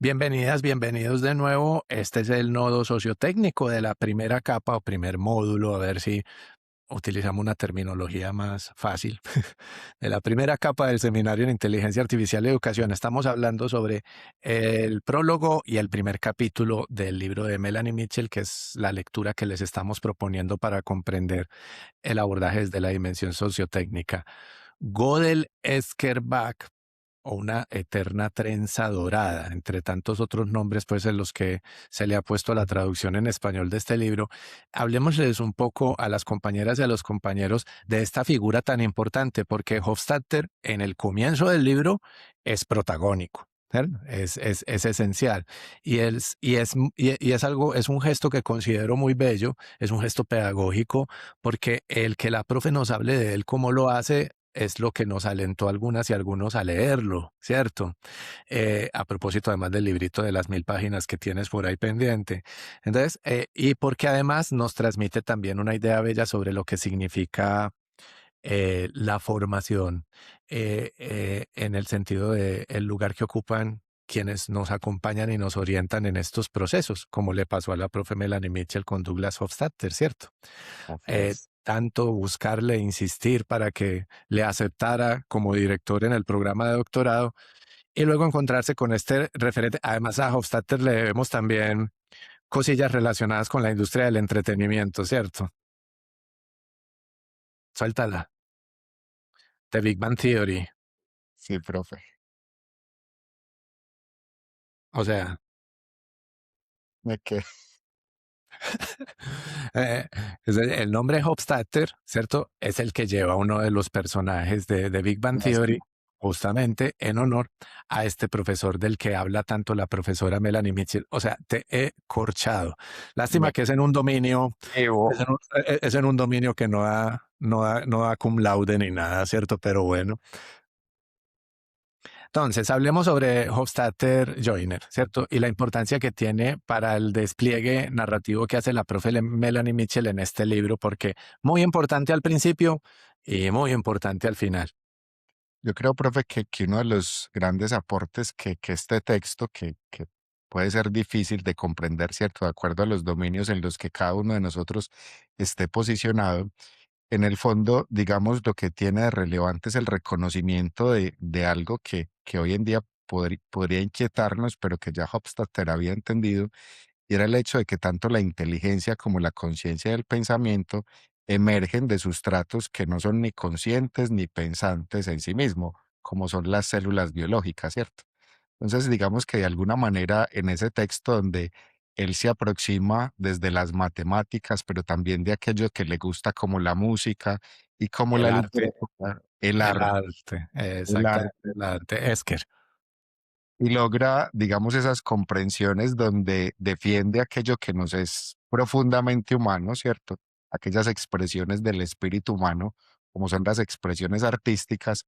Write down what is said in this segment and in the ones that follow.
Bienvenidas, bienvenidos de nuevo. Este es el nodo sociotécnico de la primera capa o primer módulo, a ver si utilizamos una terminología más fácil. De la primera capa del Seminario en Inteligencia Artificial y Educación. Estamos hablando sobre el prólogo y el primer capítulo del libro de Melanie Mitchell, que es la lectura que les estamos proponiendo para comprender el abordaje desde la dimensión sociotécnica. Gödel Eskerbach, o una eterna trenza dorada, entre tantos otros nombres pues en los que se le ha puesto la traducción en español de este libro. Hablemosles un poco a las compañeras y a los compañeros de esta figura tan importante, porque Hofstadter en el comienzo del libro es protagónico. ¿Cierto? Es esencial y es algo, es un gesto que considero muy bello, es un gesto pedagógico, porque el que la profe nos hable de él como lo hace es lo que nos alentó a algunas y algunos a leerlo, ¿cierto? A propósito además del librito de las 1000 páginas que tienes por ahí pendiente. Entonces, y porque además nos transmite también una idea bella sobre lo que significa la formación en el sentido de el lugar que ocupan quienes nos acompañan y nos orientan en estos procesos, como le pasó a la profe Melanie Mitchell con Douglas Hofstadter, ¿cierto? Así es. Tanto buscarle, insistir para que le aceptara como director en el programa de doctorado y luego encontrarse con este referente. Además, a Hofstadter le debemos también cosillas relacionadas con la industria del entretenimiento, ¿cierto? Suéltala. The Big Bang Theory. Sí, profe. O sea, Me que eh, el nombre Hofstadter, ¿cierto? Es el que lleva uno de los personajes de Big Bang Theory, lástima. justamente en honor a este profesor del que habla tanto la profesora Melanie Mitchell. O sea, te he corchado. Lástima Me que es en un dominio, llevo. es en un dominio que no da cum laude ni nada, ¿cierto? Pero bueno. Entonces, hablemos sobre Hofstadter Joyner, ¿cierto? Y la importancia que tiene para el despliegue narrativo que hace la profe Melanie Mitchell en este libro, porque muy importante al principio y muy importante al final. Yo creo, profe, que uno de los grandes aportes que este texto, que puede ser difícil de comprender, ¿cierto? De acuerdo a los dominios en los que cada uno de nosotros esté posicionado, en el fondo, digamos, lo que tiene de relevante es el reconocimiento de algo que hoy en día podría inquietarnos, pero que ya Hofstadter había entendido, y era el hecho de que tanto la inteligencia como la conciencia del pensamiento emergen de sustratos que no son ni conscientes ni pensantes en sí mismo, como son las células biológicas, ¿cierto? Entonces, digamos que de alguna manera en ese texto donde él se aproxima desde las matemáticas, pero también de aquello que le gusta como la música y como El la arte, literatura, el arte, el exactamente, arte, el arte. Esker. y logra, digamos, esas comprensiones donde defiende aquello que nos es profundamente humano, ¿cierto? Aquellas expresiones del espíritu humano, como son las expresiones artísticas,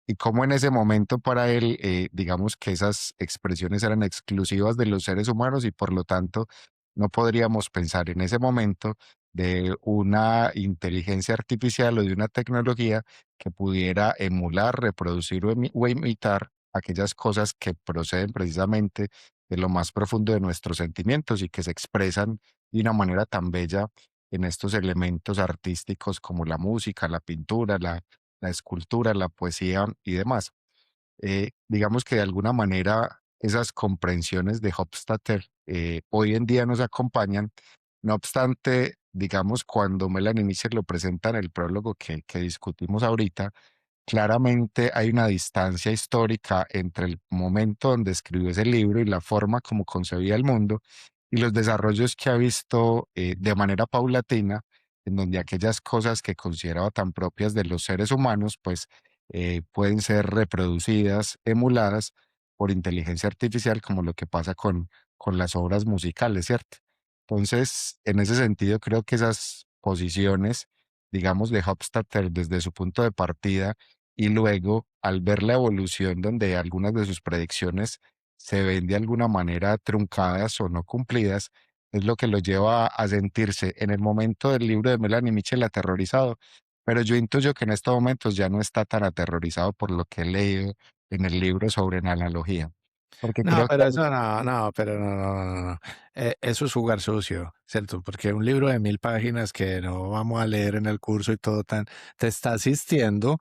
y cómo en ese momento para él, digamos que esas expresiones eran exclusivas de los seres humanos y por lo tanto no podríamos pensar en ese momento de una inteligencia artificial o de una tecnología que pudiera emular, reproducir o imitar aquellas cosas que proceden precisamente de lo más profundo de nuestros sentimientos y que se expresan de una manera tan bella en estos elementos artísticos como la música, la pintura, la escultura, la poesía y demás. Digamos que de alguna manera esas comprensiones de Hofstadter hoy en día nos acompañan. No obstante, digamos, cuando Melanie Mitchell lo presenta en el prólogo que discutimos ahorita, claramente hay una distancia histórica entre el momento donde escribió ese libro y la forma como concebía el mundo y los desarrollos que ha visto de manera paulatina, en donde aquellas cosas que consideraba tan propias de los seres humanos, pues pueden ser reproducidas, emuladas por inteligencia artificial, como lo que pasa con las obras musicales, ¿cierto? Entonces, en ese sentido, creo que esas posiciones, digamos, de Hofstadter desde su punto de partida, y luego, al ver la evolución donde algunas de sus predicciones se ven de alguna manera truncadas o no cumplidas, es lo que lo lleva a sentirse en el momento del libro de Melanie Mitchell aterrorizado. Pero yo intuyo que en estos momentos ya no está tan aterrorizado por lo que he leído en el libro sobre la analogía. Porque No, creo que pero eso no, no, pero no, no, no, no, no. Eso es jugar sucio, ¿cierto? Porque un libro de 1000 páginas que no vamos a leer en el curso y todo tan, te está asistiendo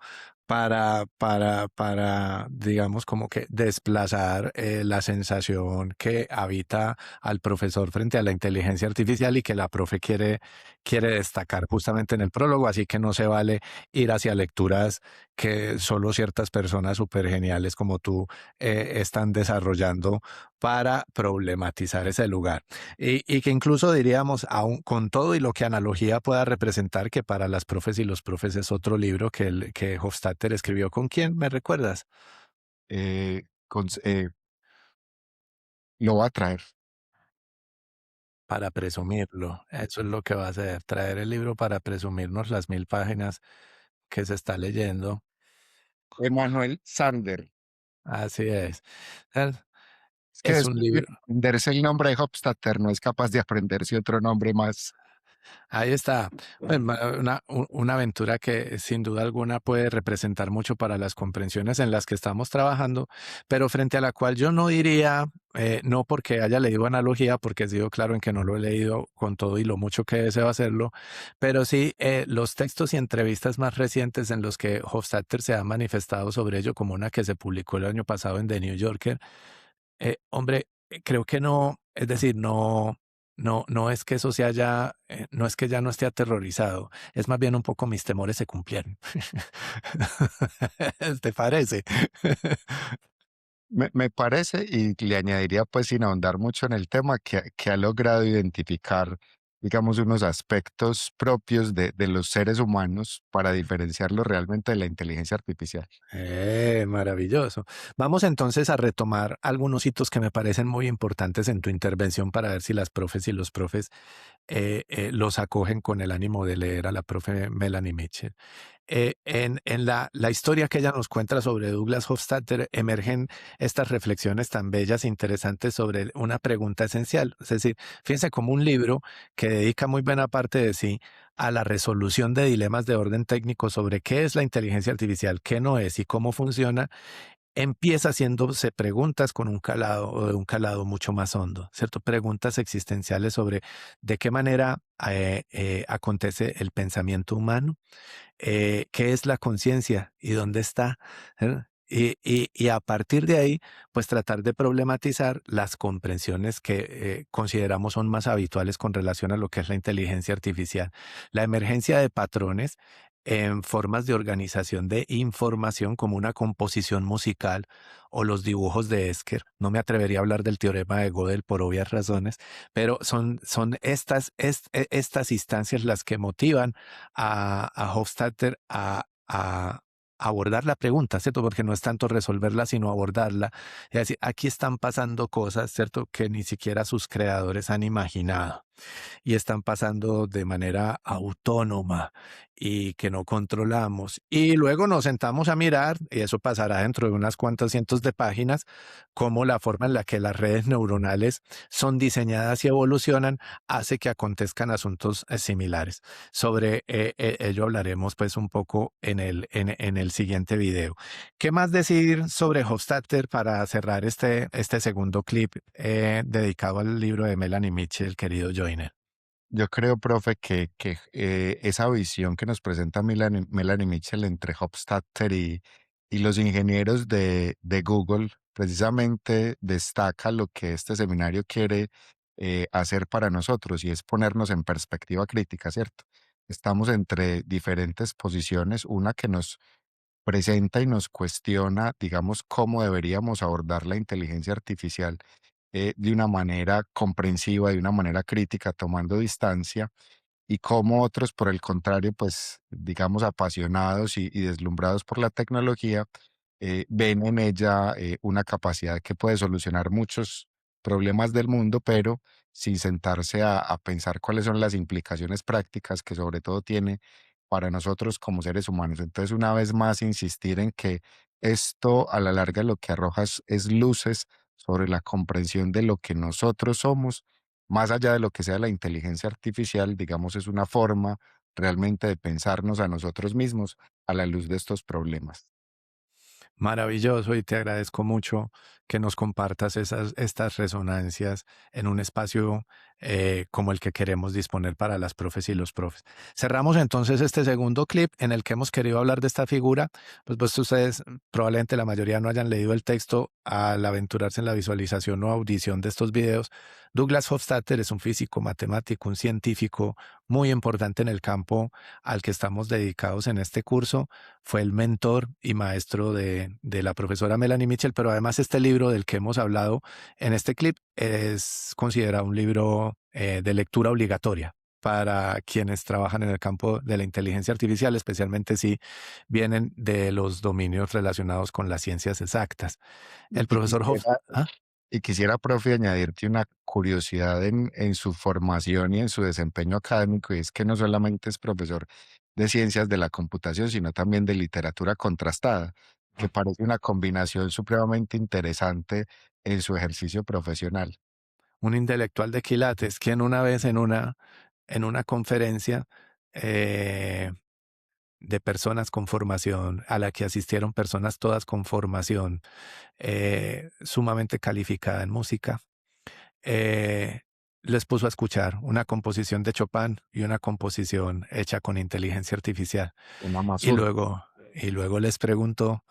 digamos, como que desplazar la sensación que habita al profesor frente a la inteligencia artificial y que la profe quiere destacar justamente en el prólogo, así que no se vale ir hacia lecturas que solo ciertas personas súper geniales como tú están desarrollando para problematizar ese lugar. Y que incluso diríamos, aún con todo y lo que analogía pueda representar, que para las profes y los profes es otro libro que Hofstadter escribió. ¿Con quién? ¿Me recuerdas? lo va a traer. Para presumirlo. Eso es lo que va a hacer, traer el libro para presumirnos las 1000 páginas que se está leyendo. Emanuel Sander. Así es. Eh, Es que Es un después de libro. aprenderse el nombre de Hofstadter no es capaz de aprenderse otro nombre más. Ahí está. Pues, una aventura que sin duda alguna puede representar mucho para las comprensiones en las que estamos trabajando, pero frente a la cual yo no diría, no porque haya leído analogía, porque he sido claro en que no lo he leído con todo y lo mucho que deseo hacerlo, pero sí los textos y entrevistas más recientes en los que Hofstadter se ha manifestado sobre ello, como una que se publicó el año pasado en The New Yorker. Hombre, creo que no, es decir, no es que eso se haya, no es que ya no esté aterrorizado, es más bien un poco mis temores se cumplieron. ¿Te parece? Me parece, y le añadiría, pues sin ahondar mucho en el tema, que ha logrado identificar, digamos, unos aspectos propios de los seres humanos para diferenciarlos realmente de la inteligencia artificial. Maravilloso. Vamos entonces a retomar algunos hitos que me parecen muy importantes en tu intervención para ver si las profes y los profes los acogen con el ánimo de leer a la profe Melanie Mitchell. En la historia que ella nos cuenta sobre Douglas Hofstadter emergen estas reflexiones tan bellas e interesantes sobre una pregunta esencial. Es decir, fíjense como un libro que dedica muy buena parte de sí a la resolución de dilemas de orden técnico sobre qué es la inteligencia artificial, qué no es y cómo funciona, empieza haciéndose preguntas con un calado o de un calado mucho más hondo, ¿cierto? Preguntas existenciales sobre de qué manera acontece el pensamiento humano, qué es la conciencia y dónde está. ¿Eh? Y a partir de ahí, pues tratar de problematizar las comprensiones que consideramos son más habituales con relación a lo que es la inteligencia artificial. La emergencia de patrones en formas de organización de información como una composición musical o los dibujos de Escher. No me atrevería a hablar del teorema de Gödel por obvias razones, pero son estas instancias las que motivan a Hofstadter a abordar la pregunta, ¿cierto? Porque no es tanto resolverla, sino abordarla. Es decir, aquí están pasando cosas, ¿cierto? Que ni siquiera sus creadores han imaginado y están pasando de manera autónoma y que no controlamos. Y luego nos sentamos a mirar, y eso pasará dentro de unas cuantas cientos de páginas, cómo la forma en la que las redes neuronales son diseñadas y evolucionan hace que acontezcan asuntos similares. Sobre ello hablaremos pues un poco en el siguiente video. ¿Qué más decir sobre Hofstadter para cerrar este segundo clip dedicado al libro de Melanie Mitchell, querido Joyner? Yo creo, profe, que esa visión que nos presenta Melanie Mitchell entre Hofstadter y los ingenieros de Google precisamente destaca lo que este seminario quiere hacer para nosotros y es ponernos en perspectiva crítica, ¿cierto? Estamos entre diferentes posiciones, una que nos presenta y nos cuestiona, digamos, cómo deberíamos abordar la inteligencia artificial de una manera comprensiva, de una manera crítica, tomando distancia, y cómo otros, por el contrario, pues, digamos, apasionados y deslumbrados por la tecnología, ven en ella una capacidad que puede solucionar muchos problemas del mundo, pero sin sentarse a pensar cuáles son las implicaciones prácticas que sobre todo tiene para nosotros como seres humanos. Entonces, una vez más, insistir en que esto a la larga lo que arroja es luces sobre la comprensión de lo que nosotros somos, más allá de lo que sea la inteligencia artificial, digamos, es una forma realmente de pensarnos a nosotros mismos a la luz de estos problemas. Maravilloso y te agradezco mucho que nos compartas estas resonancias en un espacio como el que queremos disponer para las profes y los profes. Cerramos entonces este segundo clip en el que hemos querido hablar de esta figura. Pues ustedes, probablemente la mayoría no hayan leído el texto al aventurarse en la visualización o audición de estos videos. Douglas Hofstadter es un físico, matemático, un científico muy importante en el campo al que estamos dedicados en este curso. Fue el mentor y maestro de la profesora Melanie Mitchell, pero además este libro del que hemos hablado en este clip es considerado un libro de lectura obligatoria para quienes trabajan en el campo de la inteligencia artificial, especialmente si vienen de los dominios relacionados con las ciencias exactas. Y El profesor Hoff... ¿Ah? quisiera, profe, añadirte una curiosidad en su formación y en su desempeño académico, y es que no solamente es profesor de ciencias de la computación, sino también de literatura contrastada, que parece una combinación supremamente interesante en su ejercicio profesional. Un intelectual de quilates, quien una vez en una conferencia eh, de personas con formación, a la que asistieron personas todas con formación sumamente calificada en música, eh, les puso a escuchar una composición de Chopin y una composición hecha con inteligencia artificial. Una Y mazurca. luego, y luego les preguntó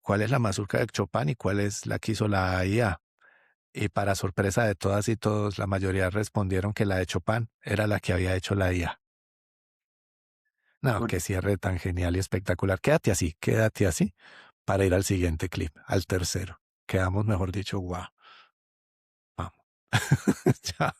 cuál es la mazurca de Chopin y cuál es la que hizo la IA. Y para sorpresa de todas y todos, la mayoría respondieron que la de Chopin era la que había hecho la IA. No, qué cierre tan genial y espectacular. Quédate así para ir al siguiente clip, al tercero. Quedamos, mejor dicho, guau. Vamos. Chao.